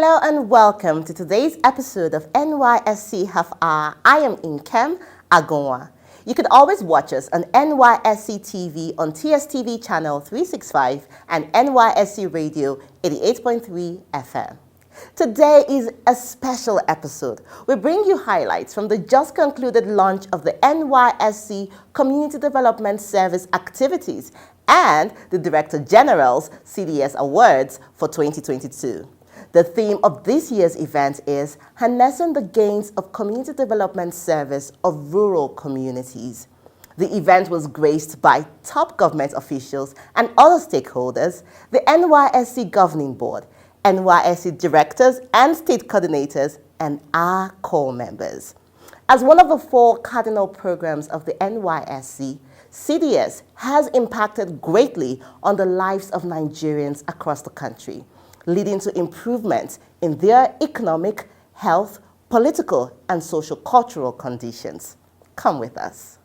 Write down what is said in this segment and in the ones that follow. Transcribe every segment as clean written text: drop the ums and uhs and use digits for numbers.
Hello and welcome to today's episode of NYSC Half Hour. I am Inkem Agonwa. You can always watch us on NYSC TV on TSTV channel 365 and NYSC Radio 88.3 FM. Today is a special episode. We bring you highlights from the just concluded launch of the NYSC Community Development Service activities and the Director General's CDS Awards for 2022. The theme of this year's event is Harnessing the Gains of Community Development Service of Rural Communities. The event was graced by top government officials and other stakeholders, the NYSC Governing Board, NYSC directors and state coordinators, and our core members. As one of the 4 cardinal programs of the NYSC, CDS has impacted greatly on the lives of Nigerians across the country, leading to improvements in their economic, health, political, and social-cultural conditions. Come with us.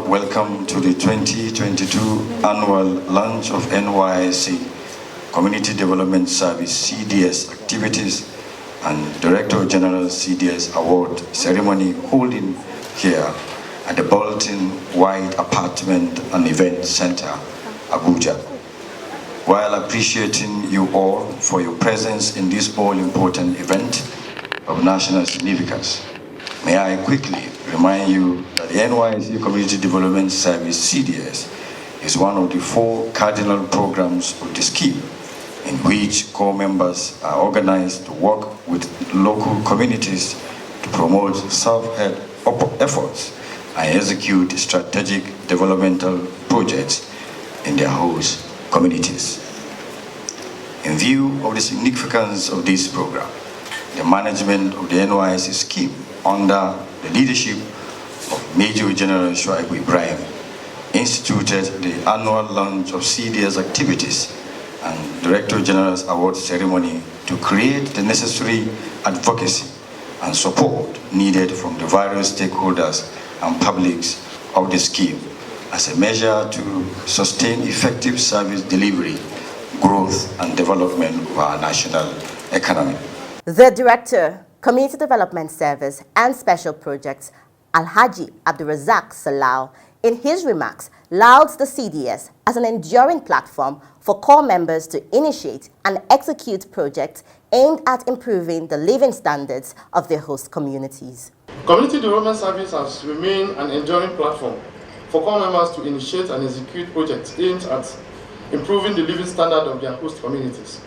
Welcome to the 2022 annual launch of NYSC Community Development Service CDS activities and Director General CDS Award ceremony holding here at the Bolton White Apartment and Event Center, Abuja. While appreciating you all for your presence in this all-important event of national significance, may I quickly remind you that the NYSC Community Development Service CDS is one of the 4 cardinal programs of the scheme, in which core members are organized to work with local communities to promote self-help efforts and execute strategic developmental projects in their host communities. In view of the significance of this program, the management of the NYSC scheme under the leadership of Major General Shuaibu Ibrahim instituted the annual launch of CDS activities and Director General's Award ceremony to create the necessary advocacy and support needed from the various stakeholders and publics of the scheme as a measure to sustain effective service delivery, growth and development of our national economy. The Director, Community Development Service and Special Projects, Alhaji Abdulrazak Salau, in his remarks, lauds the CDS as an enduring platform for core members to initiate and execute projects aimed at improving the living standards of their host communities. Community Development Service has remained an enduring platform for core members to initiate and execute projects aimed at improving the living standard of their host communities.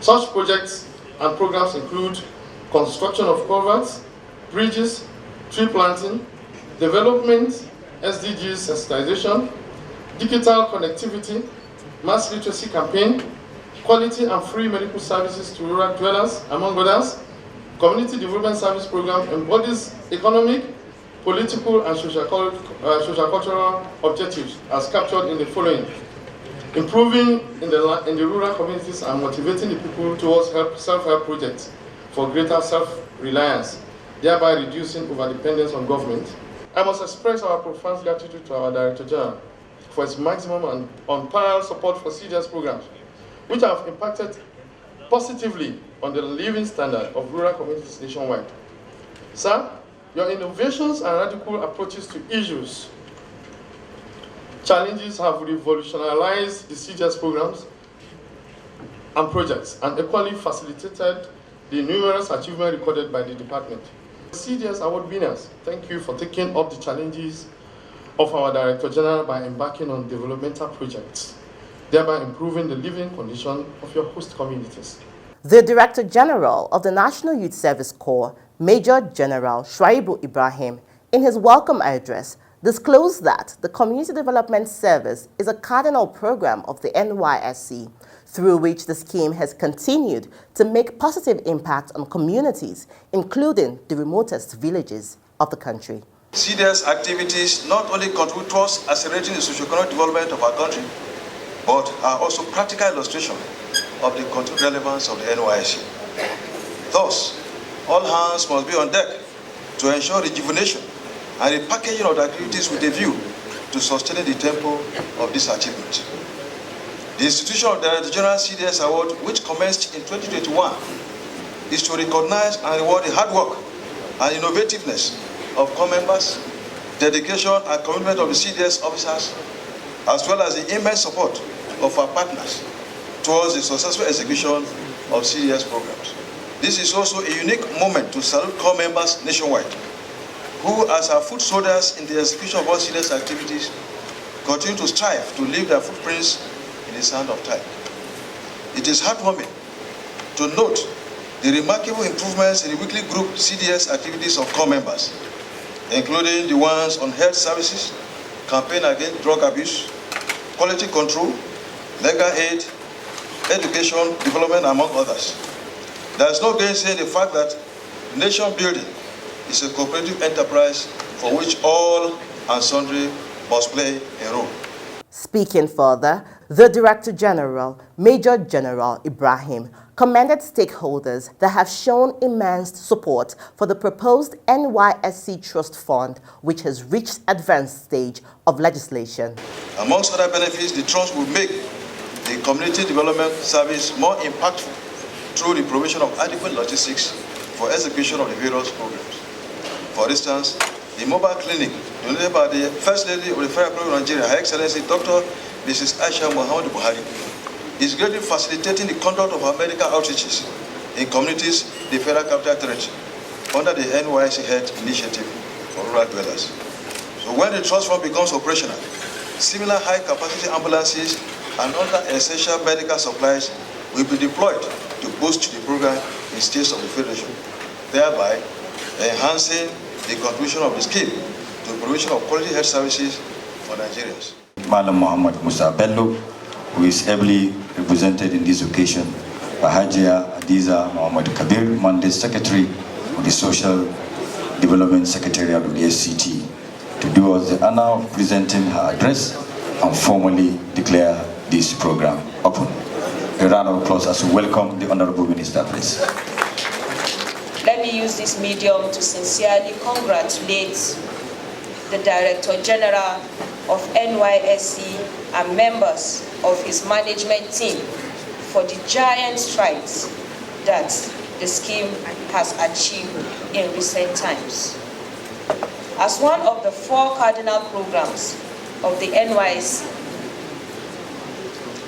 Such projects and programs include construction of culverts, bridges, tree planting, development, SDGs sensitization, digital connectivity, mass literacy campaign, quality and free medical services to rural dwellers, among others. Community Development Service Program embodies economic, political, and social-cultural objectives as captured in the following: improving in the rural communities and motivating the people towards self-help projects for greater self-reliance, thereby reducing overdependence on government. I must express our profound gratitude to our Director General for his maximum and unparalleled support for CDS programs, which have impacted positively on the living standard of rural communities nationwide. Sir, your innovations and radical approaches to issues challenges have revolutionized the CDS programs and projects and equally facilitated the numerous achievements recorded by the department. CDS award winners, thank you for taking up the challenges of our Director General by embarking on developmental projects, thereby improving the living condition of your host communities. The Director General of the National Youth Service Corps, Major General Shuaibu Ibrahim, in his welcome address, disclosed that the Community Development Service is a cardinal program of the NYSC, through which the scheme has continued to make positive impact on communities, including the remotest villages of the country. CDS activities not only contribute towards accelerating the socio-economic development of our country, but are also practical illustration of the continued relevance of the NYSC. Thus, all hands must be on deck to ensure rejuvenation and repackaging of the activities with a view to sustaining the tempo of this achievement. The institution of the Director General CDS Award, which commenced in 2021, is to recognize and reward the hard work and innovativeness of corps members, dedication and commitment of the CDS officers, as well as the immense support of our partners towards the successful execution of CDS programs. This is also a unique moment to salute corps members nationwide, who, as our foot soldiers in the execution of all CDS activities, continue to strive to leave their footprints in the sand of time. It is heartwarming to note the remarkable improvements in the weekly group CDS activities of corps members, including the ones on health services, campaign against drug abuse, quality control, legal aid, education, development, among others. There is no gainsaying the fact that nation building is a cooperative enterprise for which all and sundry must play a role. Speaking further, the Director General, Major General Ibrahim, commended stakeholders that have shown immense support for the proposed NYSC Trust Fund, which has reached advanced stage of legislation. Amongst other benefits, the trust will make the community development service more impactful through the provision of adequate logistics for execution of the various programs. For instance, the mobile clinic donated by the First Lady of the Federal Republic of Nigeria, Her Excellency Dr. Mrs. Aisha Muhammad Buhari, is greatly facilitating the conduct of our medical outreaches in communities in the Federal Capital Territory under the NYSC Health Initiative for Rural Dwellers. So when the trust fund becomes operational, similar high-capacity ambulances and other essential medical supplies will be deployed to boost the program in states of the Federation, thereby enhancing the contribution of the scheme to the provision of quality health services for Nigerians. Madam Muhammad Musa Bello, who is ably represented in this occasion by Hajia Adiza Muhammad Kabir, Mandate Secretary of the Social Development Secretariat of the SCT, to do us the honor of presenting her address and formally declare this program open. A round of applause as we welcome the Honorable Minister, please. Let me use this medium to sincerely congratulate the Director General of NYSC and members of his management team for the giant strides that the scheme has achieved in recent times. As one of the 4 cardinal programs of the NYSC,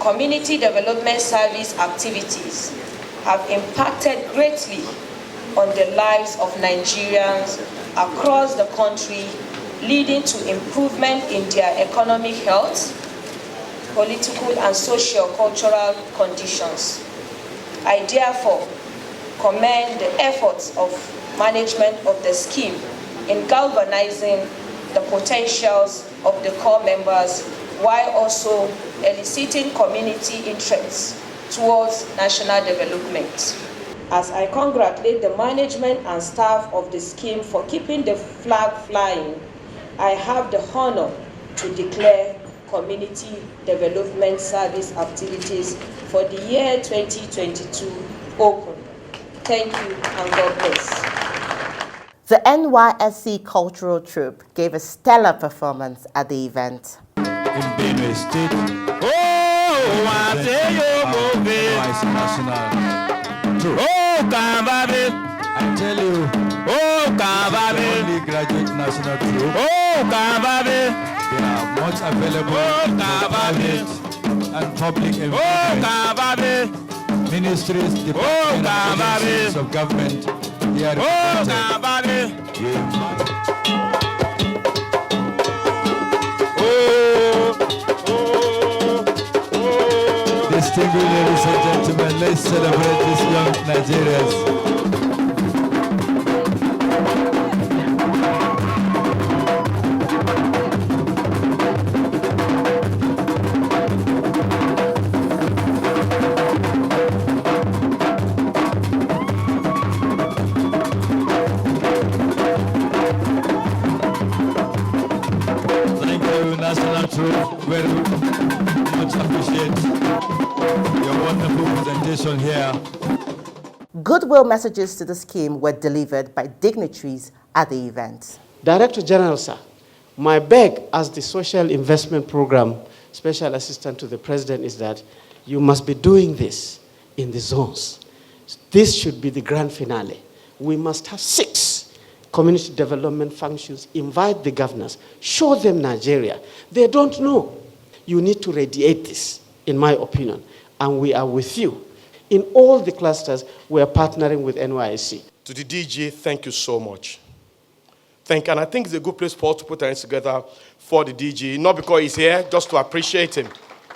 community development service activities have impacted greatly on the lives of Nigerians across the country, leading to improvement in their economic health, political and socio-cultural conditions. I therefore commend the efforts of management of the scheme in galvanizing the potentials of the corps members while also eliciting community interests towards national development. As I congratulate the management and staff of the scheme for keeping the flag flying, I have the honor to declare Community Development Service activities for the year 2022 open. Thank you and God bless. The NYSC Cultural Troupe gave a stellar performance at the event. In Benue State, NYSC National Troupe. I tell you, the only graduate national group. They are much available for private and public employment. Ministries, departments, and agencies of government. They are represented. Distinguished ladies and gentlemen, let's celebrate these young Nigerians. Thank you, National Troop. Very much appreciate your wonderful presentation here. Goodwill messages to the scheme were delivered by dignitaries at the event. Director General, sir, my beg as the Social Investment Program Special Assistant to the President is that you must be doing this in the zones. This should be the grand finale. We must have 6 community development functions, invite the governors, show them Nigeria. They don't know. You need to radiate this, in my opinion, and we are with you. In all the clusters, we are partnering with Nysc. To the DG, thank you so much. And I think it's a good place for us to put our hands together for the DG, not because he's here, just to appreciate him.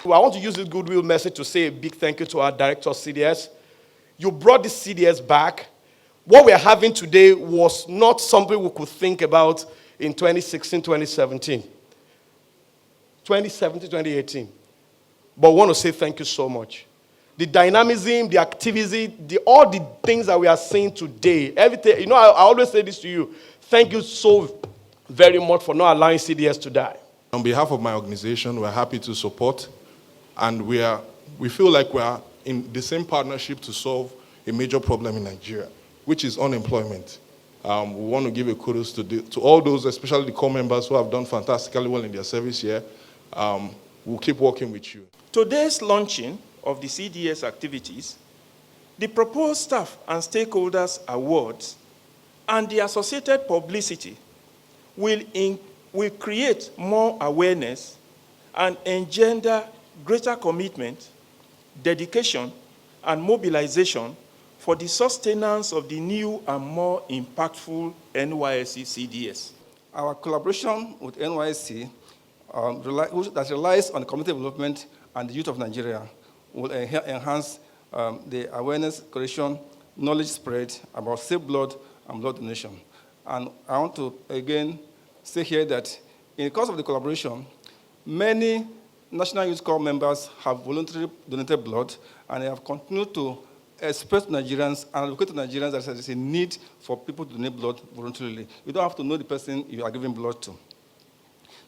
I want to use this goodwill message to say a big thank you to our director of CDS. You brought this CDS back. What we're having today was not something we could think about in 2016, 2017. 2017, 2018. But I want to say thank you so much. The dynamism, the activism, all the things that we are seeing today, everything, you know, I always say this to you. Thank you so very much for not allowing CDS to die. On behalf of my organization, we're happy to support, and we feel like we are in the same partnership to solve a major problem in Nigeria, which is unemployment. We want to give a kudos to all those, especially the core members who have done fantastically well in their service here. We'll keep working with you. Today's launching of the CDS activities, the proposed staff and stakeholders awards, and the associated publicity will create more awareness and engender greater commitment, dedication, and mobilization for the sustenance of the new and more impactful Nysc CDS. Our collaboration with NYSC that relies on community development and the youth of Nigeria will enhance the awareness creation, knowledge spread about safe blood and blood donation. And I want to again say here that in the course of the collaboration, many National Youth Corps members have voluntarily donated blood, and they have continued to express to Nigerians and advocate to Nigerians that there is a need for people to donate blood voluntarily. You don't have to know the person you are giving blood to.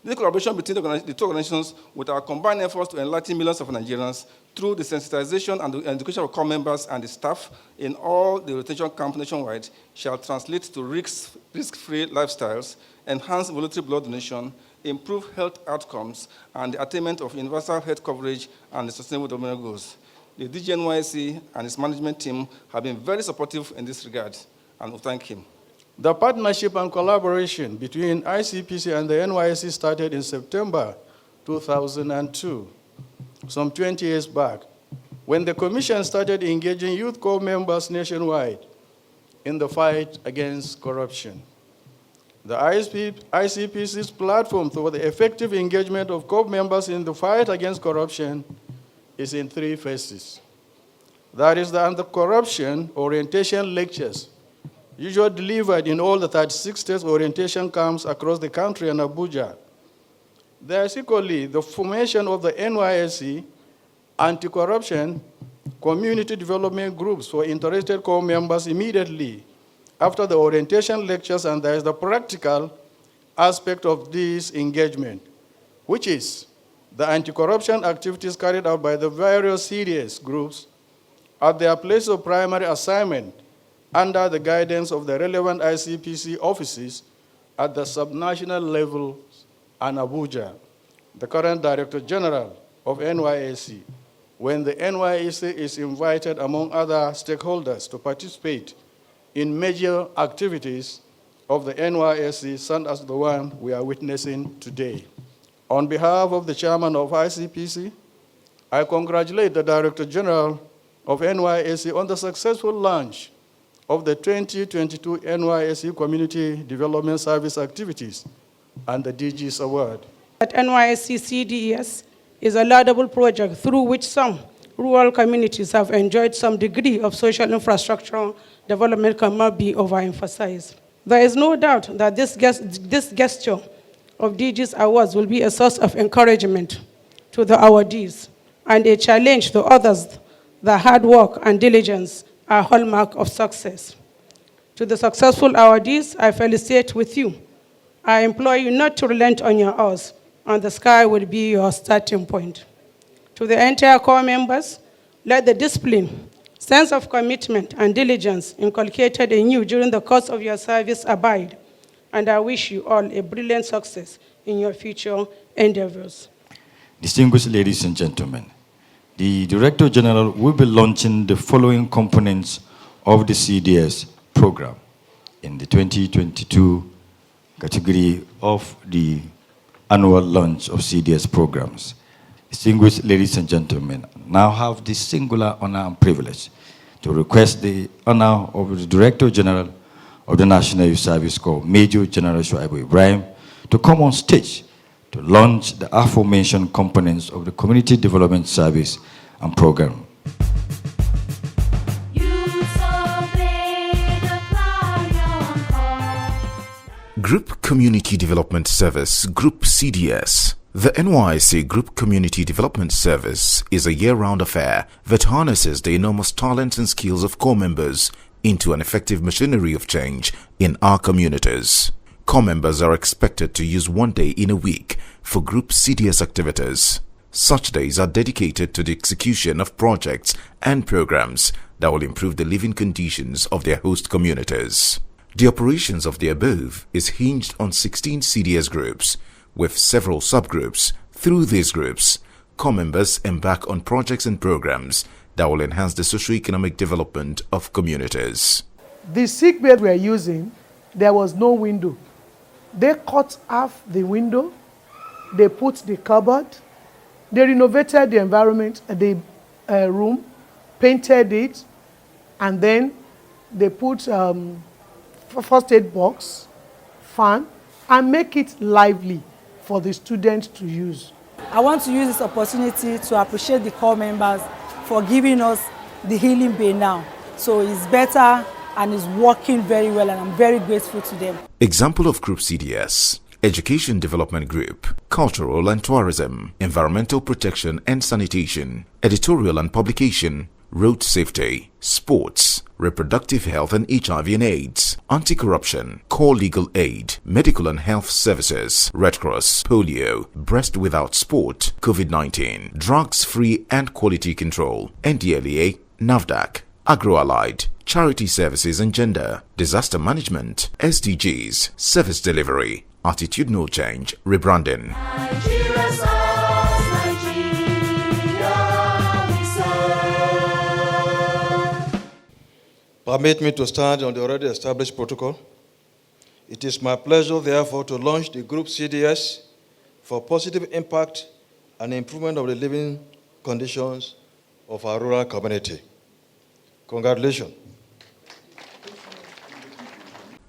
This collaboration between the two organizations with our combined efforts to enlighten millions of Nigerians through the sensitization and the education of core members and the staff in all the rotation camps nationwide shall translate to risk-free lifestyles, enhance voluntary blood donation, improve health outcomes, and the attainment of universal health coverage and the sustainable development goals. The DG Nysc and its management team have been very supportive in this regard, and we thank him. The partnership and collaboration between ICPC and the Nysc started in September 2002, some 20 years back, when the Commission started engaging youth corps members nationwide in the fight against corruption. The ICPC's platform for the effective engagement of corps members in the fight against corruption is in 3 phases. That is the anti-corruption orientation lectures, usually delivered in all the 36 states orientation camps across the country and Abuja. There is equally the formation of the Nysc anti-corruption community development groups for interested corps members immediately after the orientation lectures, and there is the practical aspect of this engagement, which is the anti-corruption activities carried out by the various CDS groups at their place of primary assignment under the guidance of the relevant ICPC offices at the subnational level and Abuja, the current Director General of NYSC, when the NYSC is invited among other stakeholders to participate in major activities of the NYSC, such as the one we are witnessing today. On behalf of the chairman of ICPC, I congratulate the Director General of NYSC on the successful launch of the 2022 NYSC Community Development Service activities and the DG's award. At NYSC CDES is a laudable project through which some rural communities have enjoyed some degree of social infrastructure development cannot be overemphasized. There is no doubt that this gesture of DG's awards will be a source of encouragement to the awardees and a challenge to others that hard work and diligence are a hallmark of success. To the successful awardees, I felicitate with you. I implore you not to relent on your oars, and the sky will be your starting point. To the entire corps members, let the discipline, sense of commitment, and diligence inculcated in you during the course of your service abide, and I wish you all a brilliant success in your future endeavors. Distinguished ladies and gentlemen, the Director General will be launching the following components of the CDS program in the 2022 category of the annual launch of CDS programs. Distinguished ladies and gentlemen, now have the singular honor and privilege to request the honor of the Director General of the National Youth Service Corps, Major General Shuaibu Ibrahim, to come on stage to launch the aforementioned components of the Community Development Service and Program. Group Community Development Service, Group CDS. The NYSC Group Community Development Service is a year-round affair that harnesses the enormous talents and skills of corps members into an effective machinery of change in our communities. Corps members are expected to use one day in a week for group CDS activities. Such days are dedicated to the execution of projects and programs that will improve the living conditions of their host communities. The operations of the above is hinged on 16 CDS groups, with several subgroups. Through these groups, corps members embark on projects and programs that will enhance the socio-economic development of communities. The sick bed we are using, there was no window. They cut off the window, they put the cupboard, they renovated the environment, the room, painted it, and then they put first aid box, fan, and make it lively for the students to use. I want to use this opportunity to appreciate the corps members for giving us the healing bay now. So it's better and it's working very well, and I'm very grateful to them. Example of Group CDS: Education Development Group, Cultural and Tourism, Environmental Protection and Sanitation, Editorial and Publication, Road Safety, Sports, Reproductive Health and HIV and AIDS, Anti-Corruption, Core Legal Aid, Medical and Health Services, Red Cross, Polio, Breast Without Sport, COVID-19, Drugs Free and Quality Control, NDLEA, NAFDAC, Agro-Allied, Charity Services and Gender, Disaster Management, SDGs, Service Delivery, Attitudinal Change, Rebranding. Permit me to stand on the already established protocol. It is my pleasure, therefore, to launch the Group CDS for positive impact and improvement of the living conditions of our rural community. Congratulations.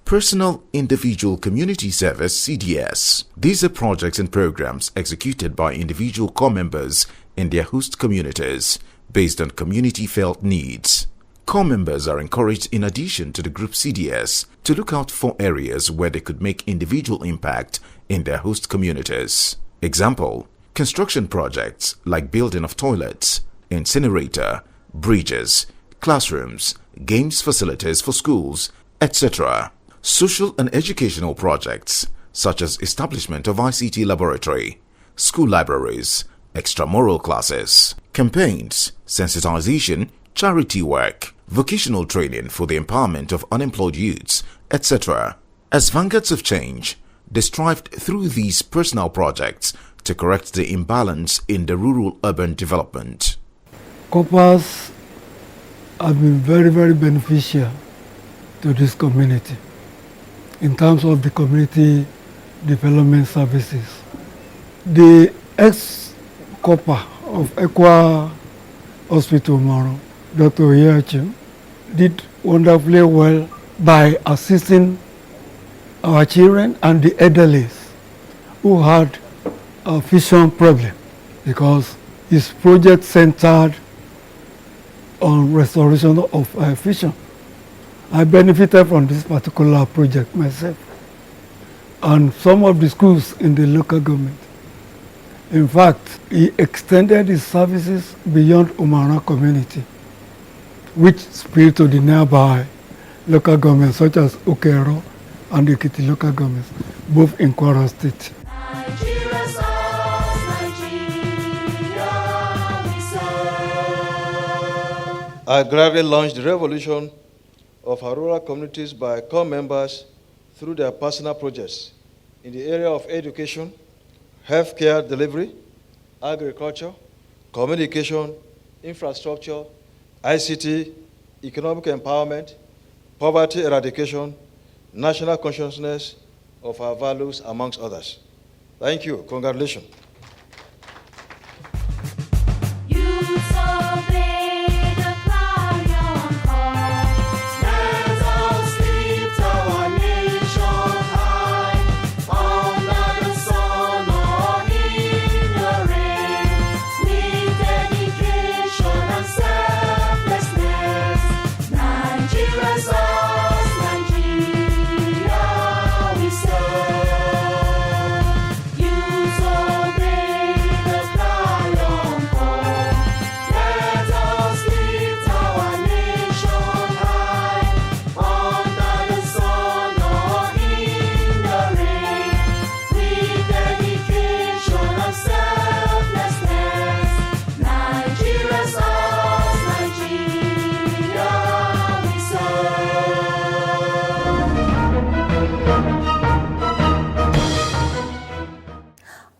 Personal Individual Community Service, CDS. These are projects and programs executed by individual corps members in their host communities based on community-felt needs. Corps members are encouraged, in addition to the Group CDS, to look out for areas where they could make individual impact in their host communities. Example: construction projects like building of toilets, incinerator, bridges, classrooms, games facilities for schools, etc. Social and educational projects such as establishment of ICT laboratory, school libraries, extramural classes, campaigns, sensitization, charity work, vocational training for the empowerment of unemployed youths, etc. As vanguards of change, they strived through these personal projects to correct the imbalance in the rural-urban development. Corps have been very, very beneficial to this community. in terms of the community development services. The ex-copper of Equa Hospital Moro, Dr. Oyeachi, did wonderfully well by assisting our children and the elderly who had a vision problem, because his project centered on restoration of vision. I benefited from this particular project myself and some of the schools in the local government. In fact, he extended his services beyond Umara community, which spilled to the nearby local governments such as Okero and the Ekiti local governments, both in Kwara State. I gladly launched the revolution of our rural communities by core members through their personal projects in the area of education, healthcare delivery, agriculture, communication, infrastructure, ICT, economic empowerment, poverty eradication, national consciousness of our values, amongst others. Thank you. Congratulations.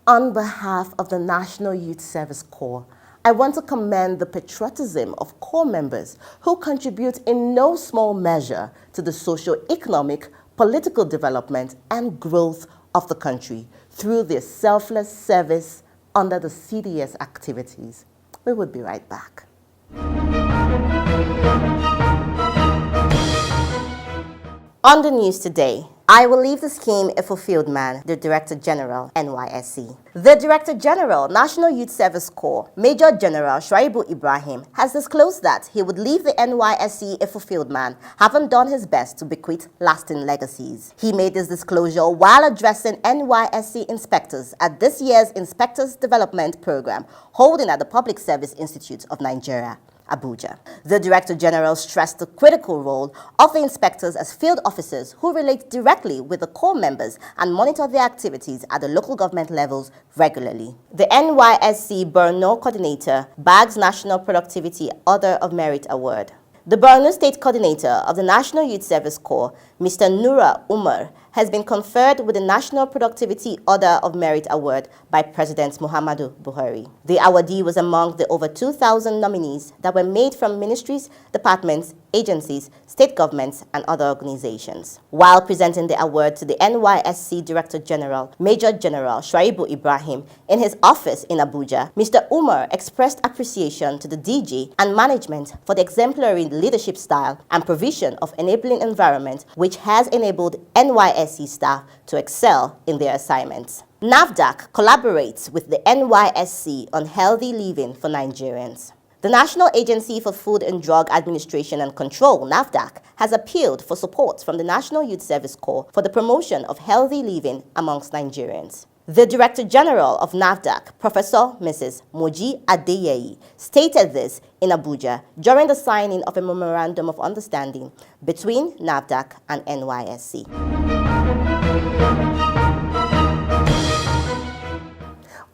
On behalf of the National Youth Service Corps, I want to commend the patriotism of Corps members who contribute in no small measure to the socio-economic, political development and growth of the country through their selfless service under the CDS activities. We will be right back. On the news today, I will leave the scheme a fulfilled man, the Director General, Nysc. The Director General, National Youth Service Corps, Major General Shuaibu Ibrahim, has disclosed that he would leave the Nysc a fulfilled man, having done his best to bequeath lasting legacies. He made this disclosure while addressing Nysc inspectors at this year's Inspectors Development Program, holding at the Public Service Institute of Nigeria, Abuja. The Director General stressed the critical role of the inspectors as field officers who relate directly with the Corps members and monitor their activities at the local government levels regularly. The Nysc Borno Coordinator bags National Productivity Order of Merit Award. The Borno State Coordinator of the National Youth Service Corps, Mr. Nura Umar, has been conferred with the National Productivity Order of Merit Award by President Muhammadu Buhari. The awardee was among the over 2,000 nominees that were made from ministries, departments, agencies, state governments, and other organizations. While presenting the award to the Nysc Director General, Major General Shuaibu Ibrahim, in his office in Abuja, Mr. Umar expressed appreciation to the DG and management for the exemplary leadership style and provision of enabling environment which has enabled Nysc staff to excel in their assignments. NAFDAC collaborates with the Nysc on healthy living for Nigerians. The National Agency for Food and Drug Administration and Control, NAFDAC, has appealed for support from the National Youth Service Corps for the promotion of healthy living amongst Nigerians. The Director General of NAFDAC, Professor Mrs. Moji Adeyeye, stated this in Abuja during the signing of a Memorandum of Understanding between NAFDAC and Nysc.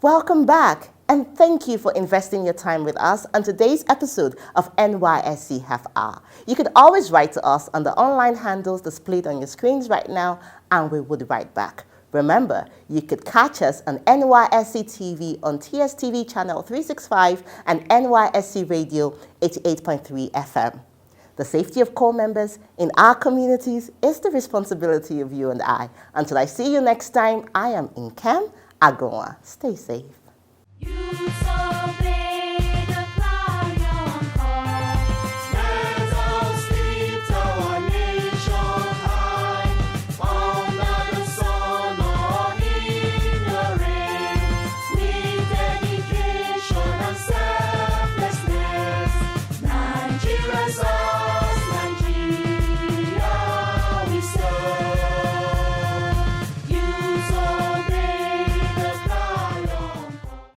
Welcome back, and thank you for investing your time with us on today's episode of NYSC Half Hour. You could always write to us on the online handles displayed on your screens right now, and we would write back. Remember, you could catch us on NYSC TV on TSTV channel 365 and NYSC Radio 88.3 FM. The safety of core members in our communities is the responsibility of you and I. Until I see you next time, I am Nkem Agoa. Stay safe.